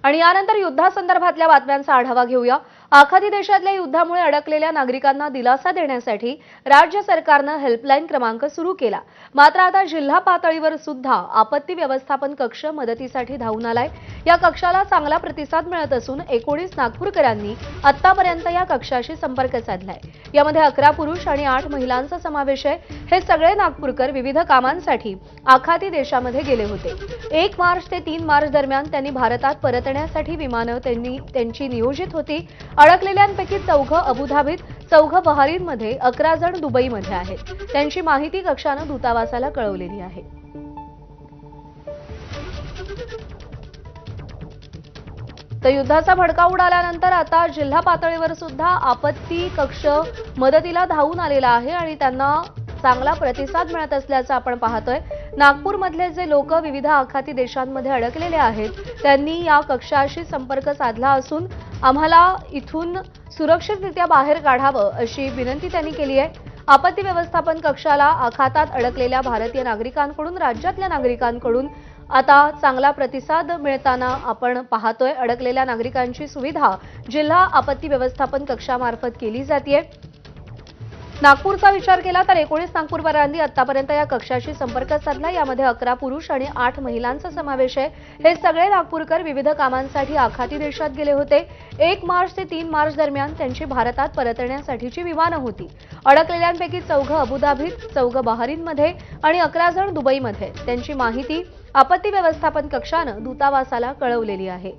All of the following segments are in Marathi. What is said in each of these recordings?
आणि यानंतर युद्धासंदर्भातल्या बातम्यांचा आढावा घेऊया। आखाती देशातल्या युद्धामुळे अडकलेल्या नागरिकांना दिलासा देण्यासाठी राज्य सरकारने हेल्पलाईन क्रमांक सुरू केला। मात्र आता जिल्हा पातळीवर सुद्धा आपत्ती व्यवस्थापन कक्ष मदतीसाठी धावून आलाय। या कक्षाला चांगला प्रतिसाद मिळत असून 19 नागपूरकरांनी आतापर्यंत या कक्षाशी संपर्क साधलाय। यामध्ये 11 पुरुष आणि 8 महिलांचा समावेश आहे। हे सगळे नागपूरकर विविध कामांसाठी आखाती देशामध्ये गेले होते। 1 मार्च ते 3 मार्च दरम्यान त्यांनी भारतात परतण्यासाठी विमानं त्यांची नियोजित होती। अडकलेल्यांपैकी 4 अबुधाबीत, 4 बहारीनमध्ये, 11 जण दुबईमध्ये आहेत। त्यांची माहिती कक्षाने दूतावासाला कळवलेली आहे। तर युद्धाचा भडका उडाल्यानंतर आता जिल्हा पातळीवर सुद्धा आपत्ती कक्ष मदतीला धावून आलेला आहे आणि त्यांना चांगला प्रतिसाद मिळत असल्याचं आपण पाहतोय। नागपूरमधले जे लोक विविध आखाती देशांमध्ये अडकलेले आहेत त्यांनी या कक्षाशी संपर्क साधला असून आम्हाला इथून सुरक्षितरित्या बाहेर काढावं अशी विनंती त्यांनी केली आहे। आपत्ती व्यवस्थापन कक्षाला आखातात अडकलेल्या भारतीय नागरिकांकडून, राज्यातल्या नागरिकांकडून आता चांगला प्रतिसाद मिळताना आपण पाहतोय। अडकलेल्या नागरिकांची सुविधा जिल्हा आपत्ती व्यवस्थापन कक्षामार्फत केली जाते। नागपूरचा विचार केला तर 19 नागपूरकरांनी आतापर्यंत या कक्षाशी संपर्क साधला। यामध्ये 11 पुरुष आणि 8 महिलांचा समावेश आहे। हे सगळे नागपूरकर विविध कामांसाठी आखाती देशात गेले होते। 1 मार्च ते 3 मार्च दरम्यान त्यांची भारतात परतण्यासाठीची विमानं होती। अडकलेल्यांपैकी 4 अबुधाबीत, 4 बहारीनमध्ये आणि 11 जण दुबईमध्ये। त्यांची माहिती आपत्ती व्यवस्थापन कक्षाने दूतावासाला कळवलेली आहे।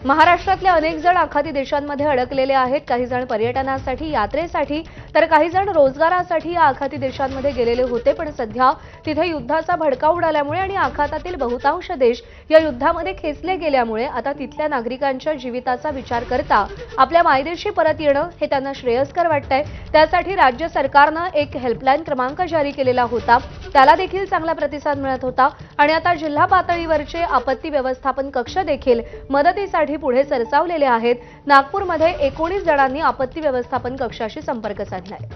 महाराष्ट्रातले अनेक जण आखाती देशांमध्ये अडकलेले आहेत। काही जण पर्यटनासाठी, यात्रेसाठी तर काही जण रोजगारासाठी या आखाती देशांमध्ये गेलेले होते। पण सध्या तिथे युद्धाचा भडका उडाल्यामुळे आणि आखातातील बहुतांश देश या युद्धामध्ये खेचले गेल्यामुळे आता तिथल्या नागरिकांच्या जीविताचा विचार करता आपल्या मायदेशी परत येणं हे त्यांना श्रेयस्कर वाटतंय। त्यासाठी राज्य सरकारने एक हेल्पलाईन क्रमांक जारी केलेला होता। त्याला देखील चांगला प्रतिसाद मिळत होता आणि आता जिल्हा पातळीवरचे आपत्ती व्यवस्थापन कक्ष देखील मदतीसाठी पुढे सरसावलेले आहेत। नागपूरमध्ये 19 जणांनी आपत्ती व्यवस्थापन कक्षाशी संपर्क साधलाय।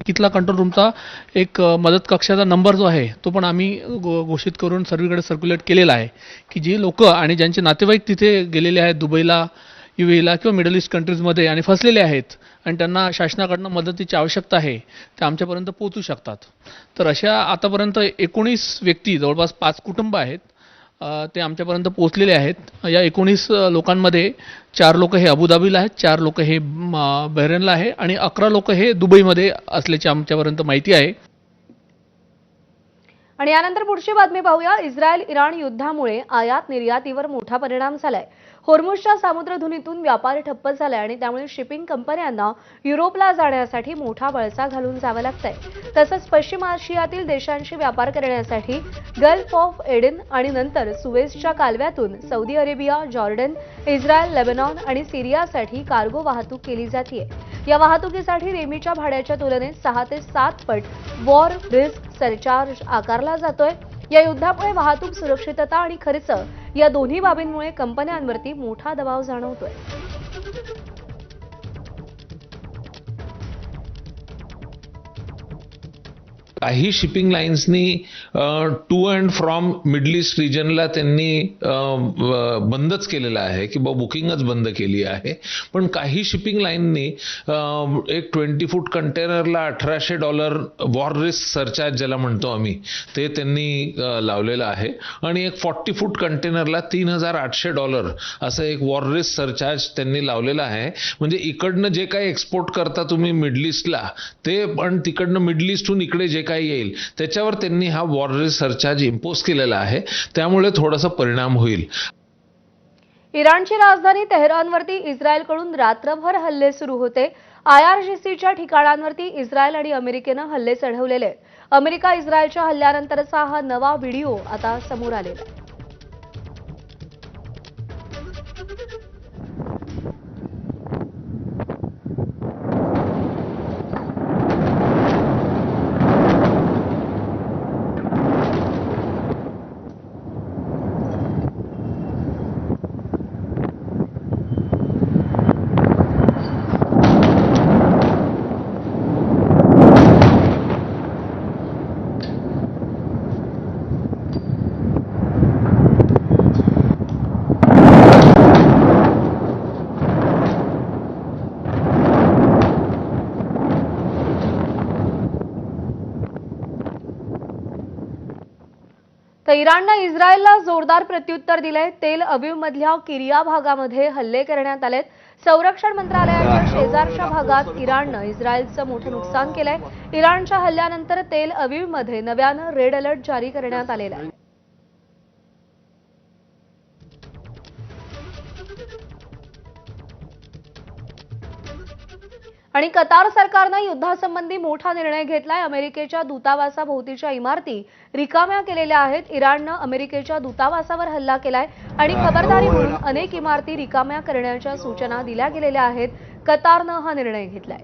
कितला कंट्रोल रूमचा एक मदत कक्षाचा नंबर जो आहे तो पण आम्ही घोषित करून सर्वीकडे सर्क्युलेट केलेला आहे की जे लोक आणि ज्यांचे नातेवाईक तिथे गेलेले आहेत दुबईला, यूएईला किंवा मिडल ईस्ट कंट्रीजमध्ये आणि फसलेले आहेत आणि त्यांना शासनाकडून मदतीची आवश्यकता आहे ते आमच्यापर्यंत पोहोचू शकतात। तर अशा आतापर्यंत 19 व्यक्ती, जवळपास 5 कुटुंब आहेत, ते आमच्यापर्यंत पोहोचलेले आहेत। या 19 लोकांमध्ये 4 लोक हे अबुधाबीला आहेत, 4 लोक हे बहरीनला आहे आणि 11 लोक हे दुबईमध्ये असल्याची आमच्यापर्यंत माहिती आहे। आणि यानंतर पुढची बातमी पाहूया। इस्रायल इराण युद्धामुळे आयात निर्यातीवर मोठा परिणाम झालाय। होर्मुझच्या सामुद्रधुनीतून व्यापार ठप्प झालाय आणि त्यामुळे शिपिंग कंपन्यांना युरोपला जाण्यासाठी मोठा वळसा घालून जावं लागतंय। तसंच पश्चिम आशियातील देशांशी व्यापार करण्यासाठी गल्फ ऑफ एडन आणि नंतर सुएझच्या कालव्यातून Saudi Arabia, Jordan, Israel, Lebanon आणि सिरियासाठी कार्गो वाहतूक केली जाते। या वाहतुकीसाठी नेहमीच्या भाड्याच्या तुलनेत 6 ते 7 पट वॉर रिस्क सरचार्ज आकारला जातोय। या युद्धामुळे वाहतूक सुरक्षितता आणि खर्च या दोन्ही बाबींमुळे कंपन्यांवरती मोठा दबाव जाणवतोय। काही शिपिंग लाईन्सनी to and from Middle East रिजनला त्यांनी बंदच केलेलं आहे की बुकिंगच बंद केली आहे। पण काही शिपिंग लाईननी एक 20 फूट कंटेनरला $1800 वॉर रिस्क सरचार्ज ज्याला म्हणतो आम्ही ते त्यांनी लावलेलं आहे आणि एक 40 फूट कंटेनरला $3800 असं एक वॉर रिस्क सरचार्ज त्यांनी लावलेला आहे। म्हणजे इकडनं जे काही एक्सपोर्ट करता तुम्ही मिडल ईस्टला ते पण तिकडनं मिडल ईस्टहून इकडे जे काही येईल त्याच्यावर त्यांनी हा वॉर रिस्क सरचार्ज इम्पोज केलेला आहे। त्यामुळे थोडासा परिणाम होईल। इराणची राजधानी तेहरानवरती इस्रायलकडून रात्रभर हल्ले सुरू होते। IRGCच्या ठिकाणांवरती इस्रायल आणि अमेरिकेनं हल्ले चढवलेले आहेत। अमेरिका इस्रायलच्या हल्ल्यानंतरचा हा नवा व्हिडिओ आता समोर आलेला आहे। तर इराणनं इस्रायलला जोरदार प्रत्युत्तर दिलंय. तेल अवीवमधल्या किरिया भागामध्ये हल्ले करण्यात आलेत. संरक्षण मंत्रालयाच्या शेजारच्या भागात इराणनं इस्रायलचं मोठं नुकसान केलंय. इराणच्या हल्ल्यानंतर तेल अवीवमध्ये नव्यानं रेड अलर्ट जारी करण्यात आलेला आहे. आणि कतार सरकारनं युद्धासंबंधी मोठा निर्णय घेतलाय. अमेरिकेच्या दूतावासाभोवतीच्या इमारती रिकाम्या केलेल्या आहेत. इराणनं अमेरिकेच्या दूतावासावर हल्ला केलाय आणि खबरदारी म्हणून अनेक इमारती रिकाम्या करण्याच्या सूचना दिल्या गेलेल्या आहेत. कतारनं हा निर्णय घेतलाय.